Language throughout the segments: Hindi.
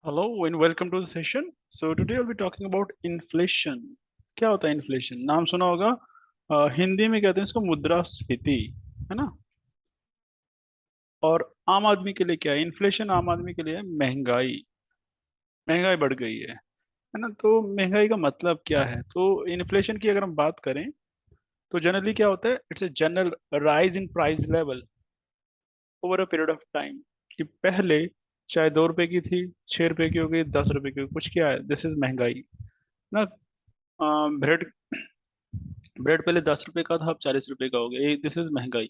Hello and welcome to the session. So today I'll be talking about inflation. क्या होता है इन्फ्लेशन? नाम सुना होगा। हिंदी में कहते हैं इसको मुद्रास्फीति, है ना। और आम आदमी के लिए क्या है इन्फ्लेशन? आम आदमी के लिए है महंगाई। महंगाई बढ़ गई है ना। तो महंगाई का मतलब क्या है? तो इन्फ्लेशन की अगर हम बात करें तो जनरली क्या होता है, it's a general rise in price level over a period of time. कि पहले चाहे 2 रुपए की थी, 6 रुपए की हो गई, 10 रुपए की हो गई, कुछ क्या है, दिस इज महंगाई ना। ब्रेड ब्रेड पहले 10 रुपए का था, अब 40 रुपए का हो गया, दिस इज महंगाई।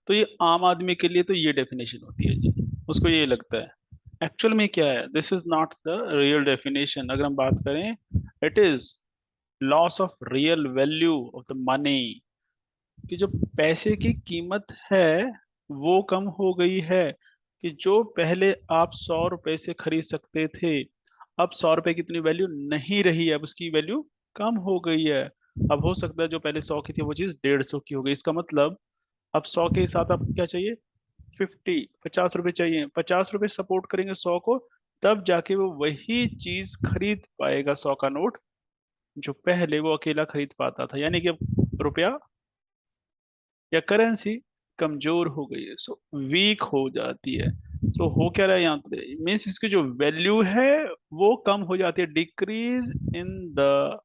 तो ये आम आदमी के लिए तो ये डेफिनेशन होती है जी। उसको ये लगता है। एक्चुअल में क्या है, this is not the real definition. अगर हम बात करें, it is loss of real value of the money. कि जो पैसे की कीमत है वो कम हो गई है। कि जो पहले आप 100 रुपए से खरीद सकते थे, अब 100 रुपए की इतनी वैल्यू नहीं रही है, अब उसकी वैल्यू कम हो गई है। अब हो सकता है जो पहले 100 की थी वो चीज 150 की हो गई। इसका मतलब अब 100 के साथ आपको क्या चाहिए? 50 रुपए चाहिए। 50 रुपए सपोर्ट करेंगे 100 को, तब जाके वो वही चीज खरीद पाएगा, 100 का नोट, जो पहले वो अकेला खरीद पाता था। यानी कि अब रुपया या करेंसी कमजोर हो गई है, सो वीक हो जाती है। सो हो क्या रहा है यहाँ पे, मीन्स इसकी जो वैल्यू है वो कम हो जाती है, decrease in the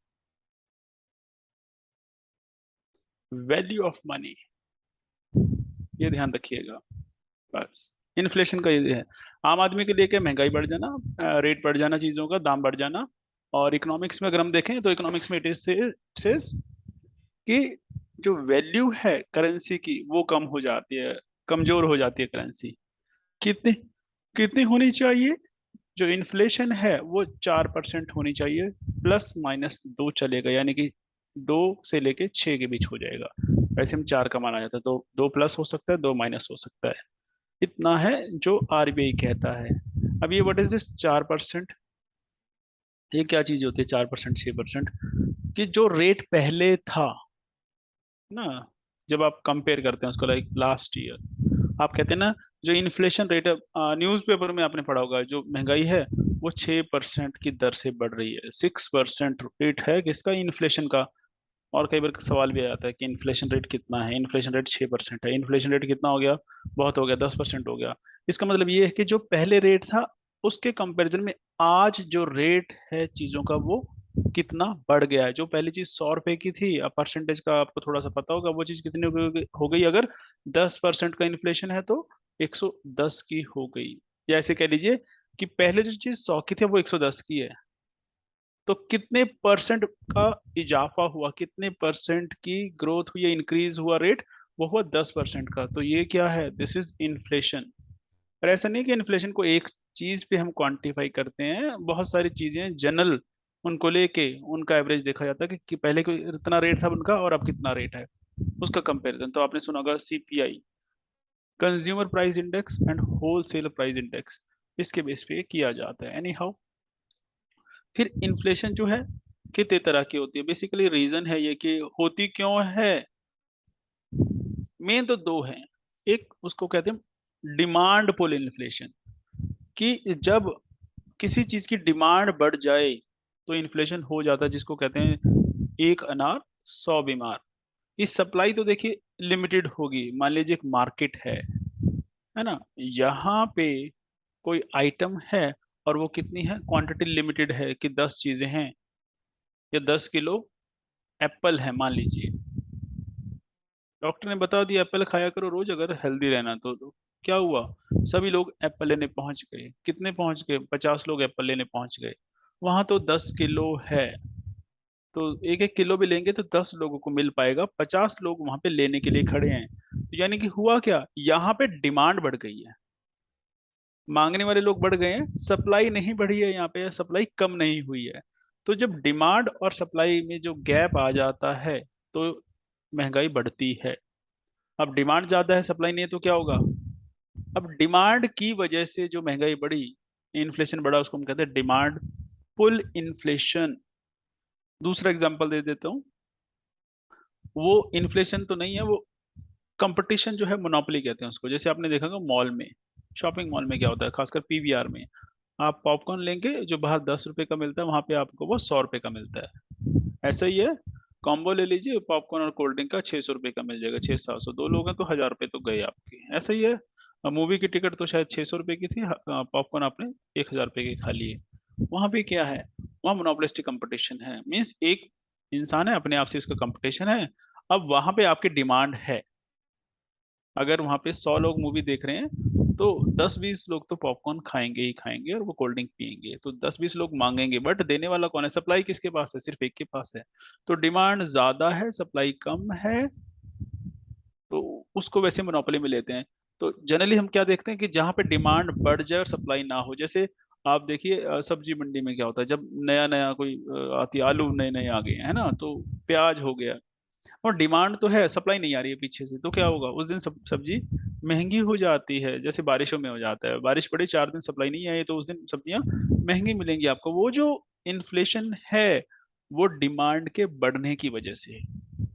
value of money. ये ध्यान रखिएगा। बस इन्फ्लेशन का ये है। आम आदमी के लिए क्या, महंगाई बढ़ जाना, रेट बढ़ जाना, चीजों का दाम बढ़ जाना। और इकोनॉमिक्स में अगर हम देखें तो इकोनॉमिक्स में इट इज सेज कि जो वैल्यू है करेंसी की वो कम हो जाती है, कमजोर हो जाती है करेंसी। कितनी कितनी होनी चाहिए? जो इन्फ्लेशन है वो 4% होनी चाहिए, ±2 चलेगा। यानी कि 2 से लेके 6 के बीच हो जाएगा। वैसे हम 4 का माना जाता है, तो 2+ हो सकता है, 2- हो सकता है। इतना है जो आरबीआई कहता है। अब ये व्हाट इज दिस 4%? ये क्या चीज होती है 4%, 6%? कि जो रेट पहले था ना, जब आप कंपेयर करते हैं उसको लाइक लास्ट ईयर, आप कहते हैं ना, जो इन्फ्लेशन रेट है, न्यूज़पेपर में आपने पढ़ा होगा, जो महंगाई है वो 6% की दर से बढ़ रही है। 6% रेट है किसका? इन्फ्लेशन का। और कई बार सवाल भी आ जाता है कि इन्फ्लेशन रेट कितना है? इन्फ्लेशन रेट 6% है। इन्फ्लेशन रेट कितना हो गया? बहुत हो गया, 10% हो गया। इसका मतलब ये है कि जो पहले रेट था उसके कंपैरिजन में आज जो रेट है चीजों का वो कितना बढ़ गया है। जो पहली चीज 100 रुपए की थी, अब परसेंटेज का आपको थोड़ा सा पता होगा, वो चीज कितनी हो गई अगर 10% का इन्फ्लेशन है तो 110 की हो गई। या ऐसे कह लीजिए कि पहले जो चीज 100 की थी वो 110 की है। तो कितने परसेंट का इजाफा हुआ, कितने परसेंट की ग्रोथ हुई या इंक्रीज हुआ रेट? वो हुआ 10% का। तो ये क्या है? This is inflation. पर ऐसा नहीं कि इन्फ्लेशन को एक चीज पे हम क्वांटिफाई करते हैं, बहुत सारी चीजें जनरल उनको लेके उनका एवरेज देखा जाता है कि पहले को इतना रेट था उनका और अब कितना रेट है, उसका कंपैरिजन। तो आपने सुना होगा CPI, consumer price index and wholesale price index, इसके बेस पे किया जाता है। एनी हाउ, फिर इन्फ्लेशन जो है कितने तरह की होती है? बेसिकली रीजन है ये कि होती क्यों है। मेन तो दो हैं। एक उसको कहते हैं डिमांड पुल इन्फ्लेशन। कि जब किसी चीज की डिमांड बढ़ जाए तो इन्फ्लेशन हो जाता है, जिसको कहते हैं एक अनार 100 बीमार। इस सप्लाई तो देखिए लिमिटेड होगी। मान लीजिए एक मार्केट है ना, यहाँ पे कोई आइटम है और वो कितनी है, क्वांटिटी लिमिटेड है कि 10 चीजें हैं या 10 किलो एप्पल है मान लीजिए। डॉक्टर ने बता दिया एप्पल खाया करो रोज अगर हेल्दी रहना तो क्या हुआ? सभी लोग एप्पल लेने पहुंच गए। कितने पहुंच गए? 50 लोग एप्पल लेने पहुंच गए। वहां तो 10 किलो है, तो एक एक किलो भी लेंगे तो 10 लोगों को मिल पाएगा, 50 लोग वहां पे लेने के लिए खड़े हैं। तो यानी कि हुआ क्या, यहाँ पे डिमांड बढ़ गई है, मांगने वाले लोग बढ़ गए हैं, सप्लाई नहीं बढ़ी है, यहाँ पे सप्लाई कम नहीं हुई है। तो जब डिमांड और सप्लाई में जो गैप आ जाता है तो महंगाई बढ़ती है। अब डिमांड ज्यादा है, सप्लाई नहीं है, तो क्या होगा? अब डिमांड की वजह से जो महंगाई बढ़ी, इन्फ्लेशन बढ़ा, उसको हम कहते हैं डिमांड पुल इन्फ्लेशन। दूसरा एग्जांपल दे देता हूँ। वो इन्फ्लेशन तो नहीं है, वो कंपटीशन जो है, मोनोपोली कहते हैं उसको। जैसे आपने देखा होगा मॉल में, शॉपिंग मॉल में क्या होता है, खासकर पीवीआर में, आप पॉपकॉर्न लेंगे जो बाहर 10 रुपए का मिलता है, वहां पे आपको वो 100 रुपए का मिलता है। ऐसा ही है, कॉम्बो ले लीजिए, पॉपकॉर्न और कोल्ड ड्रिंक का 600 रुपए का मिल जाएगा, 600-700, 2 लोग हैं तो 1000 रुपए तो गए आपके। ऐसा ही है, मूवी की टिकट तो शायद 600 रुपए की थी, पॉपकॉर्न आपने 1000 रुपए के खा लिए। वहां पे क्या है, वहाँ मोनोपोलिस्टिक कंपटीशन है, मीन्स एक इंसान है अपने आप से उसका कंपटीशन है। अब वहां पे आपकी डिमांड है, अगर वहां पे 100 लोग मूवी देख रहे हैं तो 10-20 लोग तो पॉपकॉर्न खाएंगे ही खाएंगे और वो कोल्ड ड्रिंक पियेंगे, तो 10-20 लोग मांगेंगे, बट देने वाला कौन है, सप्लाई किसके पास है, सिर्फ एक के पास है। तो डिमांड ज्यादा है, सप्लाई कम है, तो उसको वैसे मोनोपोली में लेते हैं। तो जनरली हम क्या देखते हैं कि जहां पे डिमांड बढ़ जाए और सप्लाई ना हो, जैसे आप देखिए सब्जी मंडी में क्या होता है, जब नया नया कोई आती, आलू नए नए आ गए हैं, है ना, तो प्याज हो गया, और डिमांड तो है, सप्लाई नहीं आ रही है पीछे से, तो क्या होगा, उस दिन सब्जी महंगी हो जाती है, जैसे बारिशों में हो जाता है, बारिश पड़ी 4 दिन सप्लाई नहीं आई तो उस दिन सब्जियां महंगी मिलेंगी आपको। वो जो इन्फ्लेशन है वो डिमांड के बढ़ने की वजह से है।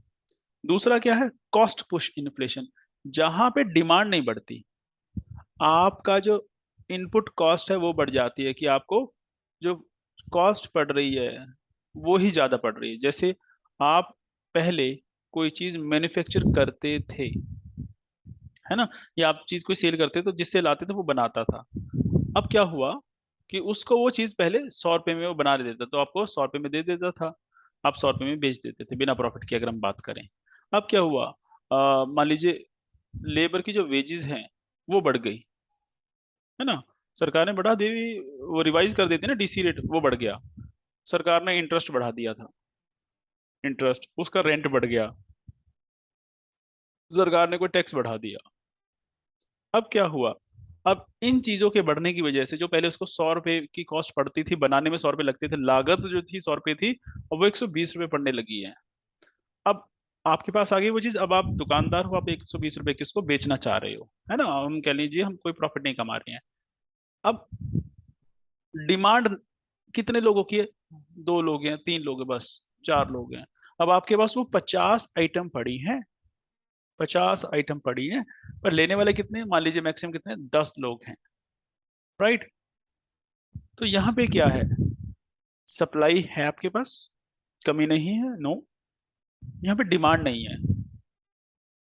दूसरा क्या है, कॉस्ट पुश इन्फ्लेशन, जहां पे डिमांड नहीं बढ़ती, आपका जो इनपुट कॉस्ट है वो बढ़ जाती है, कि आपको जो कॉस्ट पड़ रही है वो ही ज्यादा पड़ रही है। जैसे आप पहले कोई चीज मैन्युफैक्चर करते थे, है ना, या आप चीज कोई सेल करते तो जिससे लाते थे वो बनाता था। अब क्या हुआ कि उसको वो चीज पहले 100 रुपए में वो बना देता, तो आपको 100 रुपए में दे देता था, आप 100 रुपए में बेच देते थे बिना प्रॉफिट के, अगर हम बात करें। अब क्या हुआ, मान लीजिए लेबर की जो वेजेस हैं वो बढ़ गई, है ना, सरकार ने बढ़ा दी, वो रिवाइज कर देती है ना डीसी रेट, वो बढ़ गया, सरकार ने इंटरेस्ट बढ़ा दिया था, इंटरेस्ट उसका रेंट बढ़ गया, सरकार ने कोई टैक्स बढ़ा दिया। अब क्या हुआ, अब इन चीजों के बढ़ने की वजह से जो पहले उसको 100 रुपए की कॉस्ट पड़ती थी, बनाने में 100 रुपए लगते थे, लागत जो थी 100 रुपए थी, अब वो 120 रुपए पड़ने लगी है। अब आपके पास आ गई वो चीज, अब आप दुकानदार हो, आप 120 रुपए की उसको बेचना चाह रहे हो, है ना, हम कह लीजिए हम कोई प्रॉफिट नहीं कमा रहे हैं। अब डिमांड कितने लोगों की है, 2 लोग हैं, 3 लोग हैं, बस 4 लोग हैं। अब आपके पास वो 50 आइटम पड़ी हैं, 50 आइटम पड़ी हैं, पर लेने वाले कितने हैं? मान लीजिए मैक्सिमम कितने हैं? 10 लोग हैं, राइट। तो यहाँ पे क्या है, सप्लाई है आपके पास, कमी नहीं है, नो, यहाँ पे डिमांड नहीं है।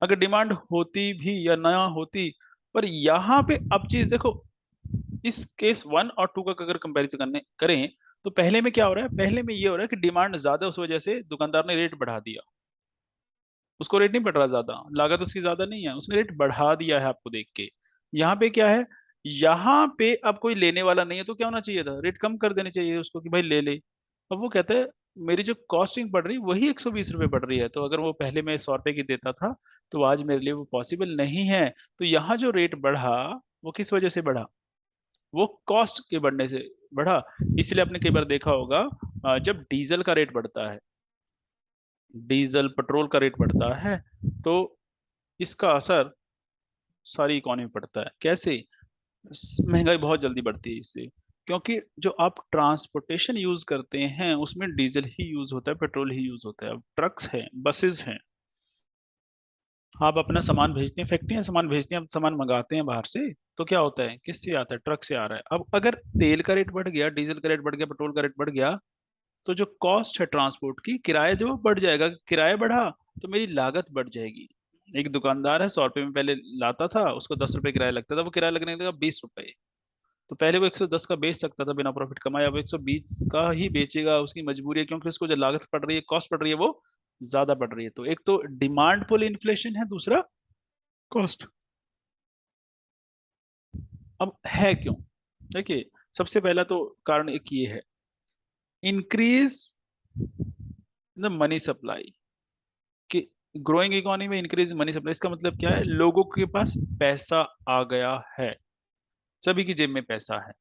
अगर डिमांड होती भी या ना होती, पर यहाँ पे अब चीज देखो, इस केस 1 और 2 का अगर कंपैरिजन करने करें, तो पहले में क्या हो रहा है, पहले में ये हो रहा है कि डिमांड ज्यादा, उस वजह से दुकानदार ने रेट बढ़ा दिया, उसको रेट नहीं बढ़ रहा ज्यादा, लागत उसकी ज्यादा नहीं है, उसने रेट बढ़ा दिया है आपको देख के। यहाँ पे क्या है, यहाँ पे अब कोई लेने वाला नहीं है, तो क्या होना चाहिए था, रेट कम कर देने चाहिए उसको कि भाई ले ले। अब वो कहता है मेरी जो कॉस्टिंग पड़ रही वही 120 रुपए पड़ रही है, तो अगर वो पहले मैं 100 रुपए की देता था तो आज मेरे लिए वो पॉसिबल नहीं है। तो यहाँ जो रेट बढ़ा वो किस वजह से बढ़ा, वो कॉस्ट के बढ़ने से बढ़ा। इसलिए आपने कई बार देखा होगा, जब डीजल का रेट बढ़ता है, डीजल पेट्रोल का रेट बढ़ता है, तो इसका असर सारी इकोनॉमी में पड़ता है। कैसे, महंगाई बहुत जल्दी बढ़ती है इससे, क्योंकि जो आप ट्रांसपोर्टेशन यूज करते हैं उसमें डीजल ही यूज होता है, पेट्रोल ही यूज होता है। अब ट्रक्स हैं, बसेस हैं, आप अपना सामान भेजते हैं, फैक्ट्री में सामान भेजते हैं, आप सामान मंगाते हैं बाहर से, तो क्या होता है, किससे आता है, ट्रक से आ रहा है। अब अगर तेल का रेट बढ़ गया, डीजल का रेट बढ़ गया, पेट्रोल का रेट बढ़ गया, तो जो कॉस्ट है ट्रांसपोर्ट की, किराया जो बढ़ जाएगा, किराया बढ़ा तो मेरी लागत बढ़ जाएगी। एक दुकानदार है, 100 रुपए में पहले लाता था, उसको 10 रुपए किराया लगता था, वो किराया लगने लगा 20 रुपए। तो पहले वो 110 का बेच सकता था बिना प्रॉफिट कमाए, अब 120 का ही बेचेगा, उसकी मजबूरी है, क्योंकि उसको जो लागत पड़ रही है, कॉस्ट पड़ रही है, वो ज्यादा पड़ रही है। तो एक तो डिमांड पुल इन्फ्लेशन है, दूसरा कॉस्ट। अब है क्यों, देखिए, सबसे पहला तो कारण एक ये है, इंक्रीज द मनी सप्लाई, कि ग्रोइंग इकोनॉमी में इंक्रीज मनी सप्लाई, इसका मतलब क्या है, लोगों के पास पैसा आ गया है, सभी की जेब में पैसा है।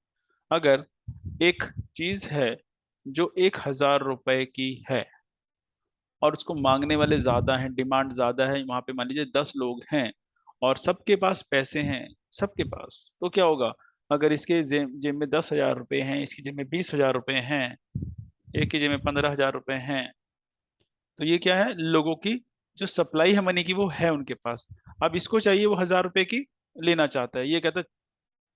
अगर एक चीज है जो 1,000 रुपए की है और उसको मांगने वाले ज्यादा हैं, डिमांड ज्यादा है, वहां पे मान लीजिए 10 लोग हैं और सबके पास पैसे हैं, सबके पास, तो क्या होगा, अगर इसके जेब जेब में 10,000 रुपए हैं, इसकी जेब में 20,000 रुपए हैं, एक की जेब में 15,000 रुपए हैं, तो ये क्या है, लोगों की जो सप्लाई है मनी की वो है उनके पास। अब इसको चाहिए वो 1,000 रुपए की लेना चाहता है, ये कहता है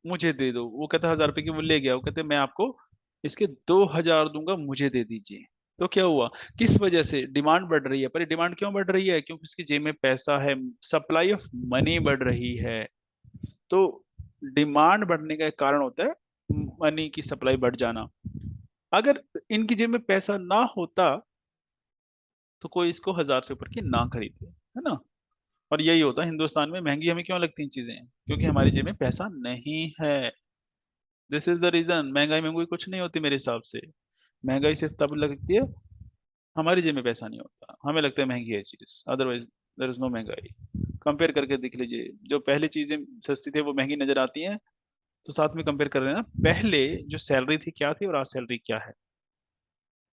मुझे दे दो। वो कहता है 1000 रुपए की, वो ले गया, वो कहते मैं आपको इसके 2000 दूंगा, मुझे दे दीजिए। तो क्या हुआ, किस वजह से डिमांड बढ़ रही है, पर डिमांड क्यों बढ़ रही है, क्योंकि उसकी जेब में पैसा है, सप्लाई ऑफ मनी बढ़ रही है। तो डिमांड बढ़ने का एक कारण होता है मनी की सप्लाई बढ़ जाना। अगर इनकी जेब में पैसा ना होता तो कोई इसको 1000 से ऊपर की ना खरीदे, है ना। और यही होता है हिंदुस्तान में, महंगी हमें क्यों लगती हैं चीजें, क्योंकि हमारी जेब में पैसा नहीं है। This is the reason. महंगाई महंगाई कुछ नहीं होती मेरे हिसाब से। महंगाई सिर्फ तब लगती है हमारी जेब में पैसा नहीं होता, हमें लगता है महंगी है चीज, अदरवाइज देयर इज नो महंगाई। कंपेयर करके देख लीजिए, जो पहले चीजें सस्ती थी वो महंगी नजर आती हैं। तो साथ में कंपेयर कर रहे हैं ना, पहले जो सैलरी थी क्या थी और आज सैलरी क्या है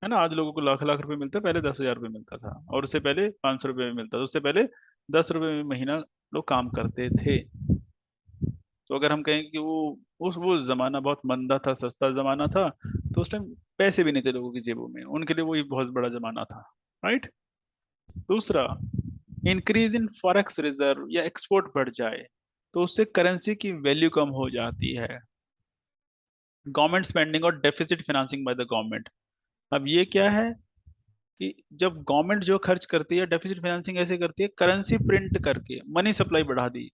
ना। आज लोगों को लाख लाख रुपए मिलता है, पहले 10,000 रुपये मिलता था, और उससे पहले 500 रुपये में मिलता था, उससे पहले 10 रुपये में महीना लोग काम करते थे। तो अगर हम कहें कि वो जमाना बहुत मंदा था, सस्ता जमाना था, तो उस टाइम पैसे भी नहीं थे लोगों की जेबों में, उनके लिए वो एक बहुत बड़ा जमाना था। राइट। दूसरा, इंक्रीज इन फॉरेक्स रिजर्व या एक्सपोर्ट बढ़ जाए तो उससे करेंसी की वैल्यू कम हो जाती है। गवर्नमेंट स्पेंडिंग और deficit financing by the government. अब ये क्या है कि जब गवर्नमेंट जो खर्च करती है, डेफिसिट फाइनेंसिंग ऐसे करती है, करेंसी प्रिंट करके मनी सप्लाई बढ़ा दी,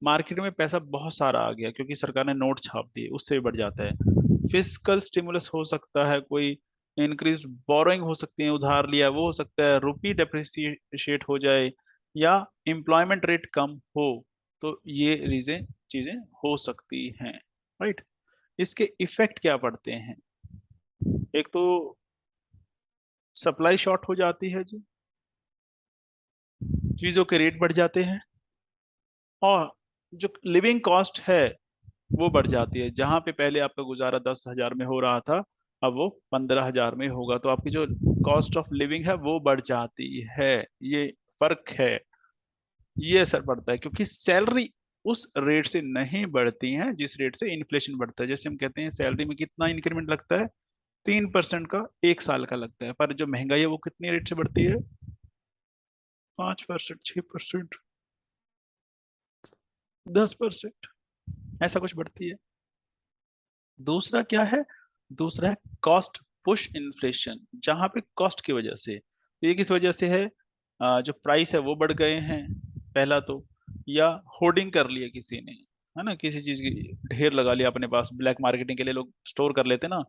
मार्केट में पैसा बहुत सारा आ गया क्योंकि सरकार ने नोट छाप दिए, उससे भी बढ़ जाता है। फिस्कल स्टिमुलस हो सकता है, कोई इंक्रीज बोरोइंग हो सकती है, उधार लिया वो हो सकता है, रुपी डेप्रिसिएट हो जाए, या एम्प्लॉयमेंट रेट कम हो। तो ये रीजें चीजें हो सकती हैं। राइट। इसके इफेक्ट क्या पड़ते हैं, एक तो सप्लाई शॉर्ट हो जाती है जी, चीजों के रेट बढ़ जाते हैं, और जो लिविंग कॉस्ट है वो बढ़ जाती है। जहां पे पहले आपका गुजारा 10,000 में हो रहा था, अब वो 15,000 में होगा, तो आपकी जो कॉस्ट ऑफ लिविंग है वो बढ़ जाती है। ये फर्क है, ये असर पड़ता है, क्योंकि सैलरी उस रेट से नहीं बढ़ती है जिस रेट से इन्फ्लेशन बढ़ता है। जैसे हम कहते हैं सैलरी में कितना इंक्रीमेंट लगता है, 3% का 1 साल का लगता है, पर जो महंगाई है वो कितनी रेट से बढ़ती है, 5%, 6%, 10%, ऐसा कुछ बढ़ती है। दूसरा क्या है, दूसरा है कॉस्ट पुश इन्फ्लेशन, जहां पे कॉस्ट की वजह से, तो ये किस वजह से है, जो प्राइस है वो बढ़ गए हैं पहला तो, या होर्डिंग कर लिया किसी ने, है ना, किसी चीज की ढेर लगा लिया अपने पास, ब्लैक मार्केटिंग के लिए लोग स्टोर कर लेते ना।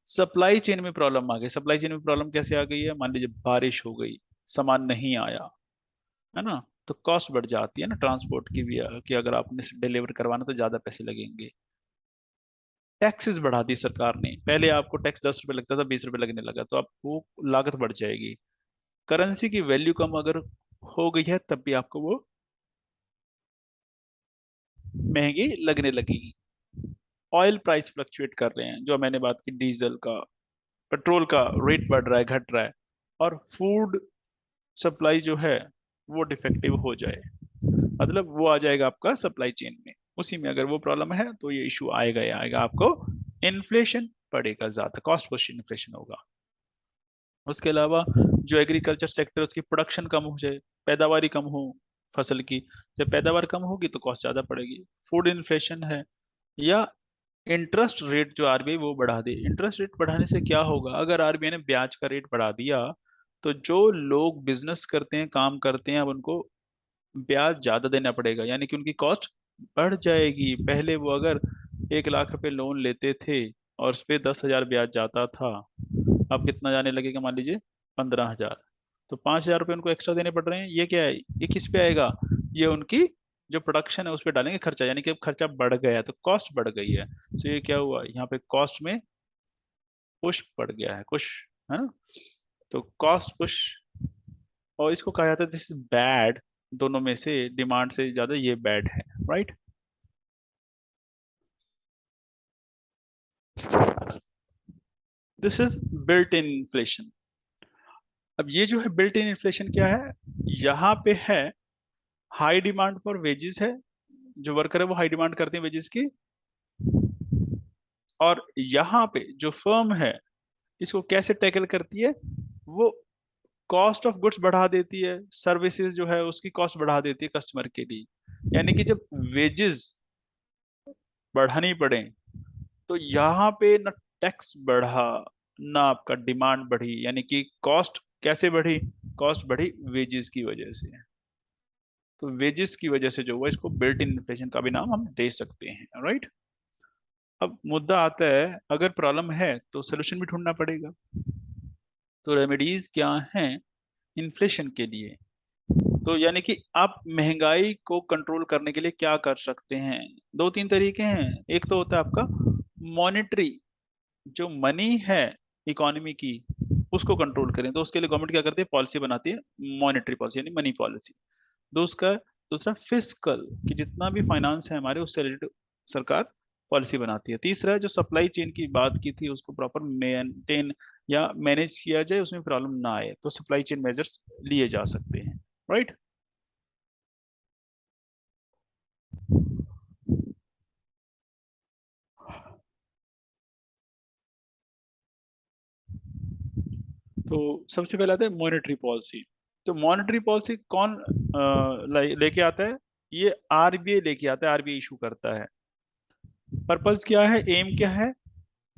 सप्लाई चेन में प्रॉब्लम आ गई। सप्लाई चेन में प्रॉब्लम कैसे आ गई है, मान लीजिए बारिश हो गई, सामान नहीं आया, है ना, तो कॉस्ट बढ़ जाती है ना ट्रांसपोर्ट की भी, कि अगर आपने डिलीवर करवाना तो ज्यादा पैसे लगेंगे। टैक्सेस बढ़ा दी सरकार ने, पहले आपको टैक्स 10 रुपए लगता था, 20 रुपए लगने लगा, तो आपको लागत बढ़ जाएगी। करेंसी की वैल्यू कम अगर हो गई है तब भी आपको वो महंगी लगने लगेगी। ऑयल प्राइस फ्लक्चुएट कर रहे हैं, जो मैंने बात की, डीजल का, पेट्रोल का रेट बढ़ रहा है, घट रहा है, और फूड सप्लाई जो है वो डिफेक्टिव हो जाए, मतलब वो आ जाएगा आपका सप्लाई चेन में, उसी में अगर वो प्रॉब्लम है तो ये इशू आएगा ही आएगा, आपको इन्फ्लेशन पड़ेगा, ज्यादा कॉस्ट पुश इन्फ्लेशन होगा। उसके अलावा जो एग्रीकल्चर सेक्टर, उसकी प्रोडक्शन कम हो जाए, पैदावारी कम हो फसल की, जब पैदावार कम होगी तो कॉस्ट ज्यादा पड़ेगी, फूड इन्फ्लेशन है। या इंटरेस्ट रेट जो आरबीआई वो बढ़ा दे, इंटरेस्ट रेट बढ़ाने से क्या होगा, अगर आरबीआई ने ब्याज का रेट बढ़ा दिया तो जो लोग बिजनेस करते हैं, काम करते हैं, अब उनको ब्याज ज्यादा देना पड़ेगा, यानी कि उनकी कॉस्ट बढ़ जाएगी। पहले वो अगर 1 लाख रुपए लोन लेते थे और उस पे 10,000 ब्याज जाता था, अब कितना जाने लगेगा, मान लीजिए 15,000, तो 5,000 रुपये उनको एक्स्ट्रा देने पड़ रहे हैं। ये क्या है, ये किस पे आएगा, ये उनकी जो प्रोडक्शन है उस पर डालेंगे खर्चा, यानी कि अब खर्चा बढ़ गया है तो कॉस्ट बढ़ गई है। तो ये क्या हुआ, यहाँ पे कॉस्ट में पुश पड़ गया है कुछ, है ना। तो कॉस्ट पुश, और इसको कहा जाता है दिस इज बैड, दोनों में से डिमांड से ज्यादा ये बैड है। Right. This is built in inflation. अब ये जो है बिल्ट इन इन्फ्लेशन क्या है, यहाँ पे है हाई डिमांड फॉर वेजेस है, जो वर्कर है वो हाई डिमांड करते हैं वेजेस की, और यहाँ पे जो फर्म है इसको कैसे टैकल करती है, वो कॉस्ट ऑफ गुड्स बढ़ा देती है, सर्विसेज जो है उसकी कॉस्ट बढ़ा देती है कस्टमर के लिए। यानी कि जब वेजेस बढ़ानी पड़े, तो यहाँ पे ना टैक्स बढ़ा ना आपका डिमांड बढ़ी, यानी कि कॉस्ट कैसे बढ़ी? कॉस्ट बढ़ी वेजेस की वजह से। तो वेजेस की वजह से जो हुआ, इसको बिल्ट इन इन्फ्लेशन का भी नाम हम दे सकते हैं, राइट। अब मुद्दा आता है, अगर प्रॉब्लम है तो सोल्यूशन भी ढूंढना पड़ेगा। तो रेमेडीज क्या हैं इन्फ्लेशन के लिए? तो यानी कि आप महंगाई को कंट्रोल करने के लिए क्या कर सकते हैं? दो तीन तरीके हैं। एक तो होता है आपका मॉनेटरी, जो मनी है इकोनॉमी की, उसको कंट्रोल करें। तो उसके लिए गवर्नमेंट क्या करती है? पॉलिसी बनाती है, मॉनेटरी पॉलिसी यानी मनी पॉलिसी। दूसरा दूसरा फिस्कल, कि जितना भी फाइनेंस है हमारे, उससे रिलेटेड सरकार पॉलिसी बनाती है। तीसरा है जो सप्लाई चेन की बात की थी, उसको प्रॉपर मेंटेन या मैनेज किया जाए, उसमें प्रॉब्लम ना आए, तो सप्लाई चेन मेजर्स लिए जा सकते हैं, राइट। तो सबसे पहले आता है मॉनेटरी पॉलिसी। तो मॉनेटरी पॉलिसी कौन लेके आता है? ये आरबीआई लेके आता है, आरबीआई इशू करता है। पर्पस क्या है, एम क्या है?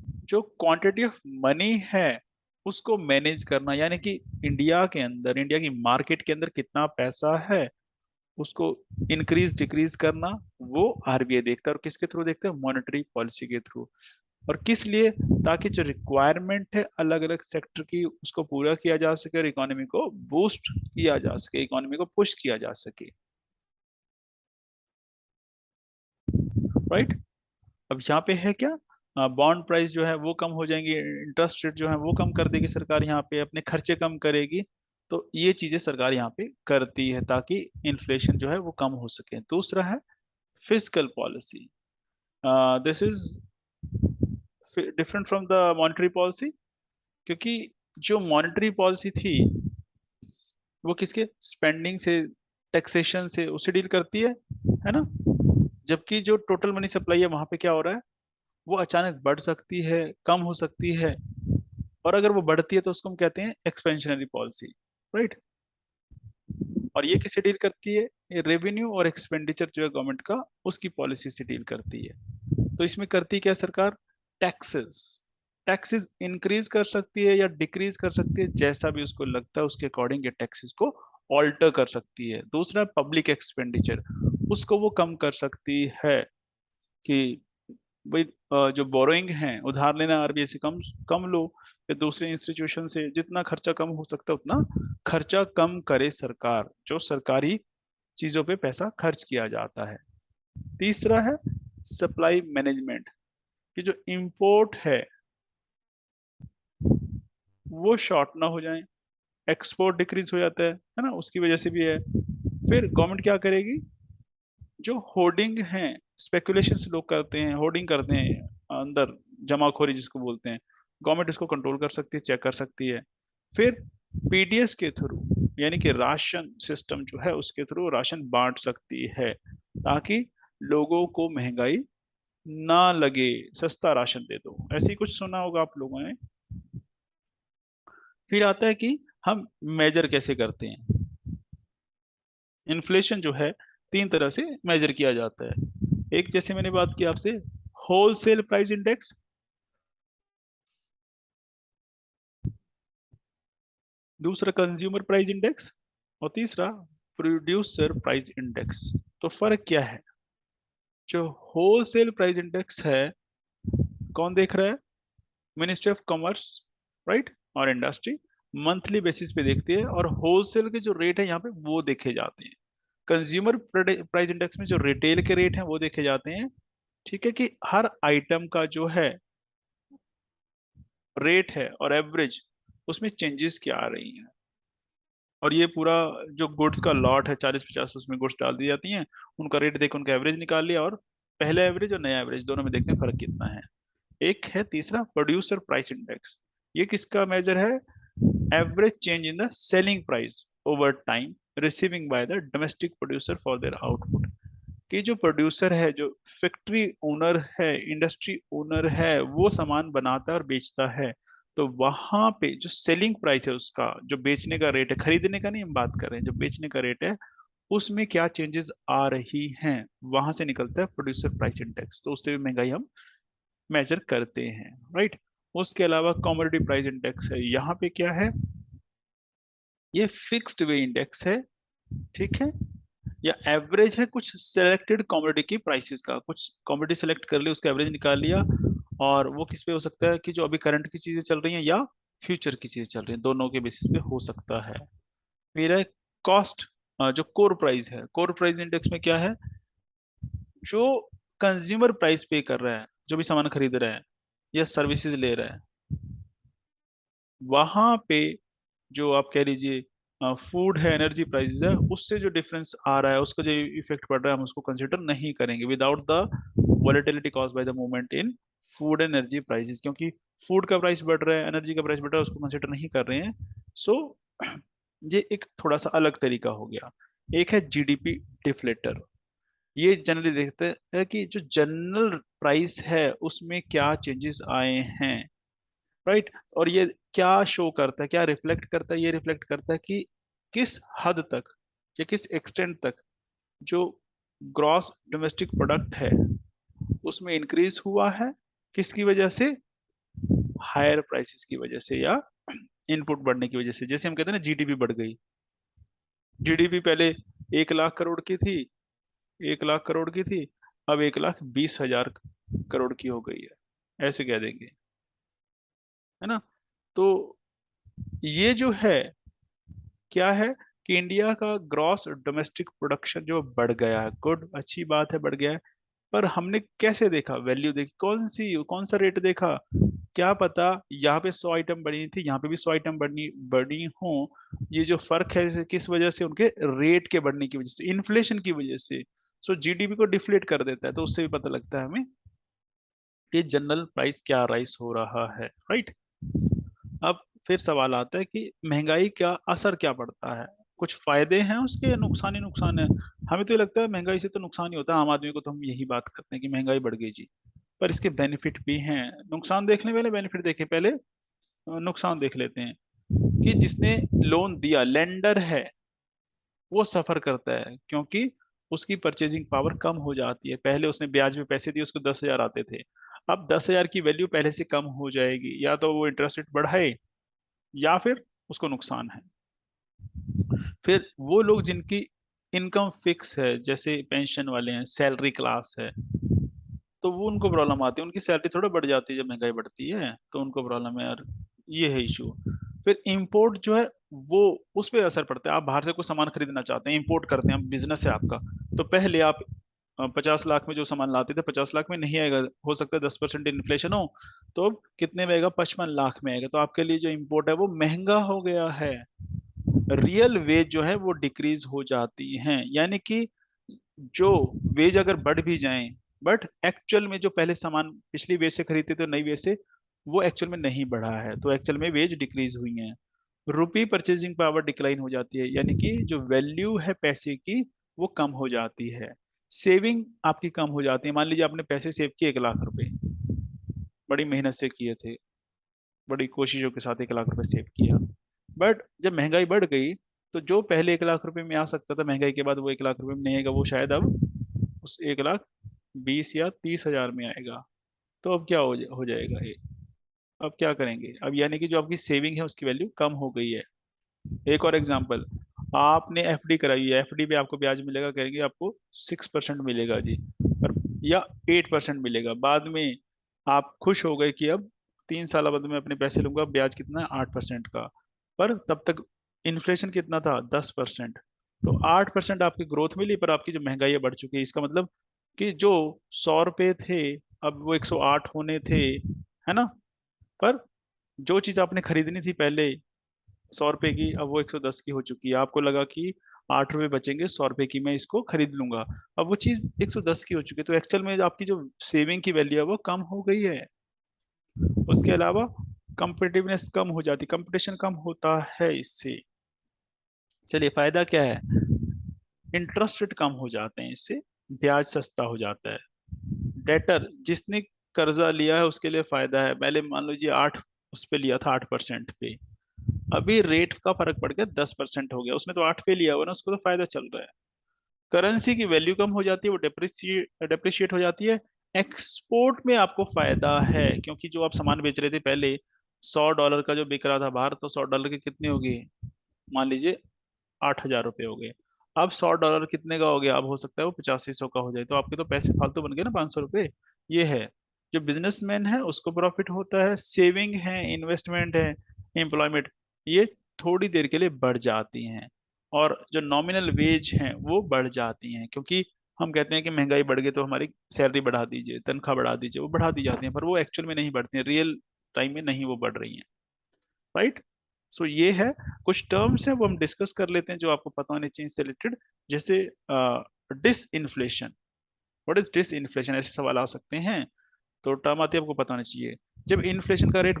जो क्वांटिटी ऑफ मनी है उसको मैनेज करना, यानी कि इंडिया के अंदर, इंडिया की मार्केट के अंदर कितना पैसा है, उसको इंक्रीज डिक्रीज करना, वो आरबीआई देखता है। और किसके थ्रू देखते हैं? मॉनेटरी पॉलिसी के थ्रू। और किस लिए? ताकि जो रिक्वायरमेंट है अलग अलग सेक्टर की, उसको पूरा किया जा सके और इकोनॉमी को बूस्ट किया जा सके, इकोनॉमी को पुश किया जा सके, राइट। अब यहाँ पे है क्या, बॉन्ड प्राइस जो है वो कम हो जाएंगी, इंटरेस्ट रेट जो है वो कम कर देगी सरकार, यहाँ पे अपने खर्चे कम करेगी। तो ये चीजें सरकार यहाँ पे करती है ताकि इन्फ्लेशन जो है वो कम हो सके। दूसरा है fiscal policy. This is different from the monetary policy, क्योंकि जो मॉनेटरी पॉलिसी थी वो किसके? स्पेंडिंग से, टैक्सेशन से, उससे डील करती है ना। जबकि जो टोटल मनी सप्लाई है वहां पे क्या हो रहा है? वो अचानक बढ़ सकती है, कम हो सकती है। और अगर वो बढ़ती है तो उसको हम कहते हैं एक्सपेंशनरी पॉलिसी, राइट। और ये किससे डील करती है? ये रेवेन्यू और एक्सपेंडिचर जो है गवर्नमेंट का, उसकी पॉलिसी से डील करती है। तो इसमें करती क्या सरकार? टैक्सेस। टैक्सेस इंक्रीज कर सकती है या डिक्रीज कर सकती है, जैसा भी उसको लगता है उसके अकॉर्डिंग ये टैक्सेस को ऑल्टर कर सकती है। दूसरा पब्लिक एक्सपेंडिचर, उसको वो कम कर सकती है कि भाई जो बोरोइंग है, उधार लेना आरबीआई से कम कम लो, या दूसरे इंस्टीट्यूशन से जितना खर्चा कम हो सकता है उतना खर्चा कम करे सरकार, जो सरकारी चीजों पे पैसा खर्च किया जाता है। तीसरा है सप्लाई मैनेजमेंट, कि जो इंपोर्ट वो शॉर्ट ना हो जाए, एक्सपोर्ट डिक्रीज हो जाता है ना, उसकी वजह से भी है। फिर गवर्नमेंट क्या करेगी? जो होर्डिंग है, स्पेकुलेशन लोग करते हैं, होर्डिंग करते हैं अंदर, जमाखोरी जिसको बोलते हैं, गवर्नमेंट इसको कंट्रोल कर सकती है, चेक कर सकती है। फिर पीडीएस के थ्रू, यानी कि राशन सिस्टम जो है उसके थ्रू राशन बांट सकती है, ताकि लोगों को महंगाई ना लगे, सस्ता राशन दे दो। ऐसे ही कुछ सुना होगा आप लोगों ने। फिर आता है कि हम मेजर कैसे करते हैं। इन्फ्लेशन जो है तीन तरह से मेजर किया जाता है। एक, जैसे मैंने बात की आपसे, होलसेल प्राइस इंडेक्स। दूसरा कंज्यूमर प्राइस इंडेक्स। और तीसरा प्रोड्यूसर प्राइस इंडेक्स। तो फर्क क्या है? जो होलसेल प्राइस इंडेक्स है, कौन देख रहा है? मिनिस्ट्री ऑफ कॉमर्स, राइट, और इंडस्ट्री मंथली बेसिस पे देखती है, और होलसेल के जो रेट है यहाँ पे वो देखे जाते हैं। कंज्यूमर प्राइस इंडेक्स में जो रिटेल के रेट हैं वो देखे जाते हैं। ठीक है, कि हर आइटम का जो है रेट है और एवरेज, उसमें चेंजेस क्या आ रही हैं। और ये पूरा जो गुड्स का लॉट है, 40-50 उसमें गुड्स डाल दी जाती हैं, उनका रेट देख उनका एवरेज निकाल लिया, और पहले एवरेज और नया एवरेज दोनों में देखते हैं फर्क कितना है। एक है तीसरा प्रोड्यूसर प्राइस इंडेक्स। ये किसका मेजर है? Average change in the selling price over time receiving by the domestic producer for their output. कि जो प्रोड्यूसर है, जो फैक्ट्री ओनर है, इंडस्ट्री ओनर है, वो सामान बनाता है और बेचता है। तो वहां पे जो सेलिंग प्राइस है उसका, जो बेचने का रेट है, खरीदने का नहीं हम बात कर रहे हैं, जो बेचने का रेट है, उसमें क्या चेंजेस आ रही हैं, वहां से निकलता है प्रोड्यूसर प्राइस इंडेक्स, तो उससे भी महंगाई हम मेजर करते हैं, राइट। उसके अलावा कमोडिटी प्राइस इंडेक्स है, यहाँ पे क्या है, ये फिक्स्ड वे इंडेक्स है, ठीक है, या एवरेज है कुछ सिलेक्टेड कमोडिटी की प्राइसेस का, कुछ कमोडिटी सेलेक्ट कर ली, उसका एवरेज निकाल लिया, और वो किस पे हो सकता है कि जो अभी करंट की चीजें चल रही हैं या फ्यूचर की चीजें चल रही हैं, दोनों के बेसिस पे हो सकता है। फिर है कॉस्ट, जो कोर प्राइस है, कोर प्राइस इंडेक्स में क्या है, जो कंज्यूमर प्राइस पे कर रहा है, जो भी सामान खरीद रहा है या सर्विसेज ले रहा है, वहां पे जो आप कह लीजिए फूड है, एनर्जी प्राइसेस है, उससे जो डिफरेंस आ रहा है, उसका जो इफेक्ट पड़ रहा है, हम उसको कंसिडर नहीं करेंगे without the volatility cause by the movement in food energy prices, क्योंकि फूड का प्राइस बढ़ रहा है, एनर्जी का प्राइस बढ़ रहा है, उसको कंसिडर नहीं कर रहे हैं। सो ये एक थोड़ा सा अलग तरीका हो गया। एक है जीडीपी डिफ्लेटर, ये जनरली देखते हैं कि जो जनरल प्राइस है उसमें क्या चेंजेस आए हैं, राइट। और ये क्या शो करता है, क्या रिफ्लेक्ट करता है, ये रिफ्लेक्ट करता है कि किस हद तक या किस एक्सटेंट तक जो ग्रॉस डोमेस्टिक प्रोडक्ट है उसमें इंक्रीज हुआ है, किसकी वजह से, हायर प्राइसेस की वजह से या इनपुट बढ़ने की वजह से। जैसे हम कहते हैं ना जीडीपी बढ़ गई, जीडीपी पहले 1 लाख करोड़ की थी, 1 लाख करोड़ की थी, अब 1,20,000 करोड़ की हो गई है, ऐसे कह देंगे, है ना। तो ये जो है क्या है कि इंडिया का ग्रॉस डोमेस्टिक प्रोडक्शन जो बढ़ गया है, गुड, अच्छी बात है, बढ़ गया है। पर हमने कैसे देखा, वैल्यू देखी, कौन सा रेट देखा, क्या पता यहाँ पे 100 आइटम बढ़ी थी, यहाँ पे भी 100 आइटम बढ़नी बढ़ी हो, ये जो फर्क है किस वजह से, उनके रेट के बढ़ने की वजह से, इन्फ्लेशन की वजह से। सो जीडीपी को डिफ्लेट कर देता है, तो उससे भी पता लगता है हमें कि जनरल प्राइस क्या राइस हो रहा है, राइट। अब फिर सवाल आता है कि महंगाई का असर क्या पड़ता है, कुछ फायदे हैं उसके या नुकसान ही नुकसान है। हमें तो ये लगता है महंगाई से तो नुकसान ही होता है, आम आदमी को तो हम यही बात करते हैं कि महंगाई बढ़ गई जी, पर इसके बेनिफिट भी हैं। नुकसान देखने पहले, बेनिफिट देखे पहले, नुकसान देख लेते हैं। कि जिसने लोन दिया, लेंडर है, वो सफर करता है, क्योंकि उसकी परचेजिंग पावर कम हो जाती है। पहले उसने ब्याज में पैसे दिए, उसको 10,000 आते थे, अब 10,000 की वैल्यू पहले से कम हो जाएगी, या तो वो इंटरेस्ट रेट बढ़ाए या फिर उसको नुकसान है। फिर वो लोग जिनकी इनकम फिक्स है, जैसे पेंशन वाले हैं, सैलरी क्लास है, तो वो उनको प्रॉब्लम आती है, उनकी सैलरी थोड़ा बढ़ जाती है जब महंगाई बढ़ती है, तो उनको प्रॉब्लम है यार, ये है इशू। फिर इंपोर्ट जो है वो, उस पर असर पड़ता है। आप बाहर से कोई सामान खरीदना चाहते हैं, इंपोर्ट करते हैं, बिजनेस है आपका, तो पहले आप 50 लाख में जो सामान लाते थे 50 लाख में नहीं आएगा, हो सकता है 10% इन्फ्लेशन हो, तो अब कितने में आएगा, 55 लाख में आएगा, तो आपके लिए जो इंपोर्ट है वो महंगा हो गया है। रियल वेज जो है वो डिक्रीज हो जाती हैं, यानी कि जो वेज अगर बढ़ भी जाएं, बट एक्चुअल में जो पहले सामान पिछली वेज से खरीदते थे नई वेज से, वो एक्चुअल में नहीं बढ़ा है, तो एक्चुअल में वेज डिक्रीज हुई है। रुपी परचेजिंग पावर डिक्लाइन हो जाती है, यानी कि जो वैल्यू है पैसे की वो कम हो जाती है। सेविंग आपकी कम हो जाती है, मान लीजिए आपने पैसे सेव किए 1 लाख रुपए, बड़ी मेहनत से किए थे, बड़ी कोशिशों के साथ 1 लाख रुपए सेव किया, बट जब महंगाई बढ़ गई, तो जो पहले 1 लाख रुपए में आ सकता था, महंगाई के बाद वो 1 लाख रुपए में नहीं आएगा, वो शायद अब उस 1,20,000 या 30,000 में आएगा। तो अब क्या हो जाएगा ये, अब क्या करेंगे, अब यानी कि जो आपकी सेविंग है उसकी वैल्यू कम हो गई है। एक और एग्जांपल, आपने एफडी कराई है, एफडी पे आपको ब्याज मिलेगा, कहेंगे आपको 6% मिलेगा जी, और या 8% मिलेगा, बाद में आप खुश हो गए कि अब 3 साल बाद में अपने पैसे लूंगा, ब्याज कितना है, 8% का, पर तब तक इन्फ्लेशन कितना था, 10%। तो 8% आपकी ग्रोथ मिली, पर आपकी जो महंगाई है बढ़ चुकी है, इसका मतलब कि जो 100 रुपए थे अब वो 108 होने थे, है ना। पर जो चीज आपने खरीदनी थी पहले 100 रुपए की, अब वो 110 की हो चुकी है, आपको लगा कि 8 रुपए बचेंगे, 100 रुपए की मैं इसको खरीद लूंगा, अब वो चीज 110 की हो चुकी है, तो एक्चुअल में आपकी जो सेविंग की वैल्यू है वो कम हो गई है। उसके अलावा कंपिटिटिवनेस कम हो जाती, कंपटीशन कम होता है इससे। चलिए फायदा क्या है, इंटरेस्ट रेट कम हो जाते हैं इससे, ब्याज सस्ता हो जाता है। डेटर जिसने कर्जा लिया है उसके लिए फायदा है, पहले मान लीजिए 8 उस पे लिया था, 8% पे, अभी रेट का फर्क पड़ गया 10% हो गया, उसने तो 8 पे लिया हुआ ना, उसको तो फायदा चल रहा है। करेंसी की वैल्यू कम हो जाती है, वो डेप्रिशिएट हो जाती है। एक्सपोर्ट में आपको फायदा है, क्योंकि जो आप सामान बेच रहे थे पहले, $100 का जो बिक रहा था बाहर, तो $100 के कितने हो गए, मान लीजिए 8,000 रुपये हो गए। अब $100 कितने का हो गया, अब हो सकता है वो 8500 का हो जाए, तो आपके तो पैसे फालतू बन गए ना, 500 रुपये। ये है, जो बिजनेसमैन है उसको प्रॉफिट होता है, सेविंग है, इन्वेस्टमेंट है, एम्प्लॉयमेंट, ये थोड़ी देर के लिए बढ़ जाती हैं। और जो नॉमिनल वेज हैं वो बढ़ जाती हैं, क्योंकि हम कहते हैं कि महंगाई बढ़ गई तो हमारी सैलरी बढ़ा दीजिए, तनख्वाह बढ़ा दीजिए, वो बढ़ा दी जाती हैं, पर वो एक्चुअल में नहीं बढ़ती हैं, रियल टाइम में नहीं वो बढ़ रही हैं। राइट। सो ये है, कुछ टर्म्स हैं वो हम डिस्कस कर लेते हैं जो आपको पता होने चाहिए इससे रिलेटेड। जैसे disinflation, what is disinflation, ऐसे सवाल आ सकते हैं। तो टर्म आती है, आपको पता होना चाहिए। जब इन्फ्लेशन का रेट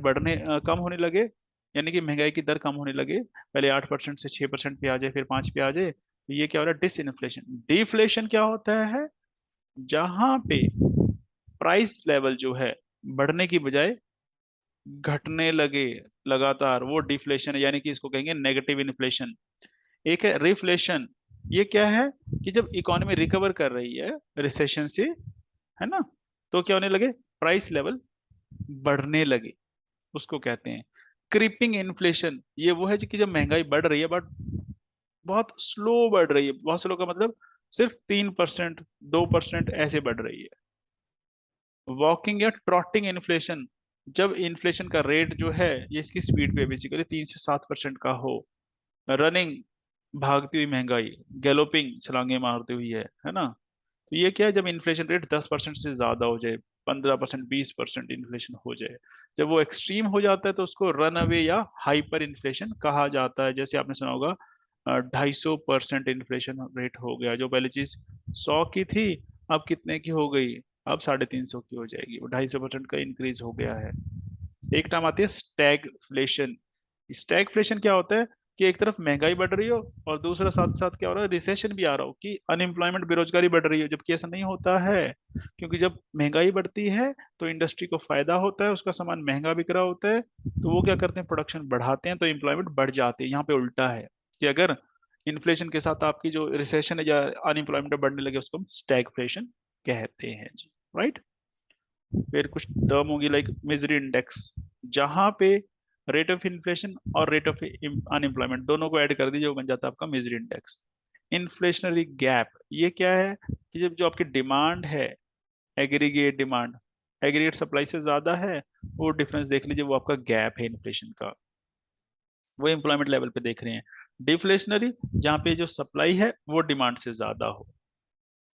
कम होने लगे, यानी कि महंगाई की दर कम होने लगे, पहले 8% से 6% पे आ जाए, फिर 5 पे आ जाए, तो ये क्या हो रहा है, डिस इन्फ्लेशन। डिफ्लेशन क्या होता है, जहां पे प्राइस लेवल जो है बढ़ने की बजाय घटने लगे लगातार, वो डिफ्लेशन है, यानी कि इसको कहेंगे नेगेटिव इन्फ्लेशन। एक है रिफ्लेशन, ये क्या है, कि जब इकोनॉमी रिकवर कर रही है रिसेशन से, है ना, तो क्या होने लगे, प्राइस लेवल बढ़ने लगे, उसको कहते हैं क्रीपिंग इन्फ्लेशन। ये वो है कि जब महंगाई बढ़ रही है बट बहुत स्लो बढ़ रही है, बहुत स्लो का मतलब सिर्फ 3%, 2% ऐसे बढ़ रही है। वॉकिंग या ट्रॉटिंग इन्फ्लेशन, जब इन्फ्लेशन का रेट जो है ये इसकी स्पीड पे बेसिकली 3 से 7% का हो। रनिंग, भागती हुई महंगाई, गैलोपिंग, छलांगे मारती हुई है ना। तो ये क्या है, जब इन्फ्लेशन रेट 10% से ज्यादा हो जाए, 15%, 20% इन्फ्लेशन हो जाए, जब वो एक्सट्रीम हो जाता है तो उसको रन अवे या हाइपर इन्फ्लेशन कहा जाता है। जैसे आपने सुना होगा 250% इन्फ्लेशन रेट हो गया, जो पहले चीज 100 की थी, अब कितने की हो गई, अब 350 की हो जाएगी, वो 250% का इंक्रीज हो गया है। एक टर्म आती है स्टैगफ्लेशन। स्टैगफ्लेशन क्या होता है, कि एक तरफ महंगाई बढ़ रही हो और दूसरा साथ साथ क्या हो रहा है, रिसेशन भी आ रहा हो, कि अनएम्प्लॉयमेंट, बेरोजगारी बढ़ रही हो, जबकि ऐसा नहीं होता है। क्योंकि जब महंगाई बढ़ती है तो इंडस्ट्री को फायदा होता है, उसका सामान महंगा बिक रहा होता है, तो वो क्या करते हैं, प्रोडक्शन बढ़ाते हैं, तो एम्प्लॉयमेंट बढ़ जाती है। यहाँ पे उल्टा है, कि अगर इन्फ्लेशन के साथ आपकी जो रिसेशन है या अनएम्प्लॉयमेंट बढ़ने लगे, उसको हम स्टैगफ्लेशन कहते हैं जी। राइट। फिर कुछ टर्म होगी लाइक मिजरी इंडेक्स, जहां पे रेट ऑफ इन्फ्लेशन और रेट ऑफ अनएम्प्लॉयमेंट दोनों को ऐड कर दीजिए, वो बन जाता है आपका मिजरी इंडेक्स। इन्फ्लेशनरी गैप, ये क्या है, कि जब जो आपकी डिमांड है, एग्रीगेट डिमांड, एग्रीगेट सप्लाई से ज्यादा है, वो डिफरेंस देख लीजिए, वो आपका गैप है इन्फ्लेशन का, वो एम्प्लॉयमेंट लेवल पे देख रहे हैं। डिफ्लेशनरी, जहाँ पे जो सप्लाई है वो डिमांड से ज्यादा हो।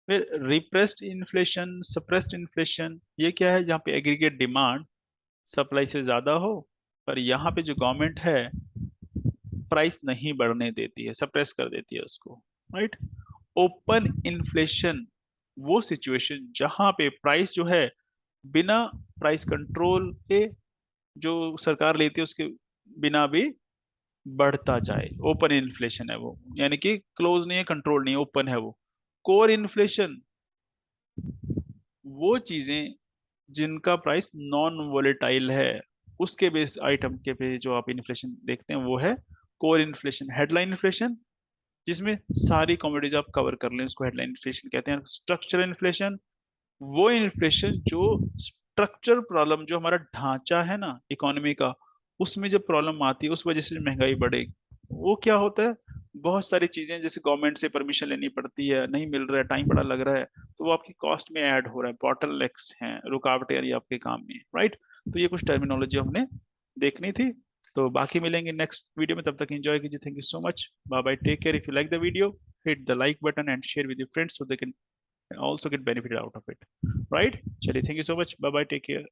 फिर रिप्रेस्ड इन्फ्लेशन, सप्रेस्ड इन्फ्लेशन, ये क्या है, जहाँ पे एग्रीगेट डिमांड सप्लाई से ज्यादा हो, पर यहाँ पे जो गवर्नमेंट है प्राइस नहीं बढ़ने देती है, सप्रेस कर देती है उसको। राइट। ओपन इन्फ्लेशन, वो सिचुएशन जहां पे प्राइस जो है बिना प्राइस कंट्रोल के, जो सरकार लेती है उसके बिना भी बढ़ता जाए, ओपन इन्फ्लेशन है वो, यानी कि क्लोज नहीं है, कंट्रोल नहीं है, ओपन है वो। कोर इन्फ्लेशन, वो चीजें जिनका प्राइस नॉन वोलेटाइल है, उसके बेस आइटम के पे जो आप इन्फ्लेशन देखते हैं, वो है कोर इन्फ्लेशन। हेडलाइन इन्फ्लेशन, जिसमें सारी कमोडिटीज आप कवर कर लें, उसको हेडलाइन इन्फ्लेशन कहते हैं। स्ट्रक्चरल इन्फ्लेशन, वो इन्फ्लेशन जो स्ट्रक्चरल प्रॉब्लम, जो हमारा ढांचा है ना इकोनॉमी का, उसमें जब प्रॉब्लम आती है, उस वजह से महंगाई बढ़ेगी, वो क्या होता है, बहुत सारी चीजें जैसे गवर्नमेंट से परमिशन लेनी पड़ती है, नहीं मिल रहा है, टाइम बड़ा लग रहा है, तो वो आपकी कॉस्ट में ऐड हो रहा है, बॉटलनेक्स हैं, रुकावटें आ रही है आपके काम में। राइट। तो ये कुछ टर्मिनोलॉजी हमने देखनी थी। तो बाकी मिलेंगे नेक्स्ट वीडियो में, तब तक एंजॉय कीजिए, thank you so much, bye bye, take care. If you like the video, hit the like button and share with your friends so they can also get benefited out of it. Right? Chaliए, thank you so much, bye bye, take care.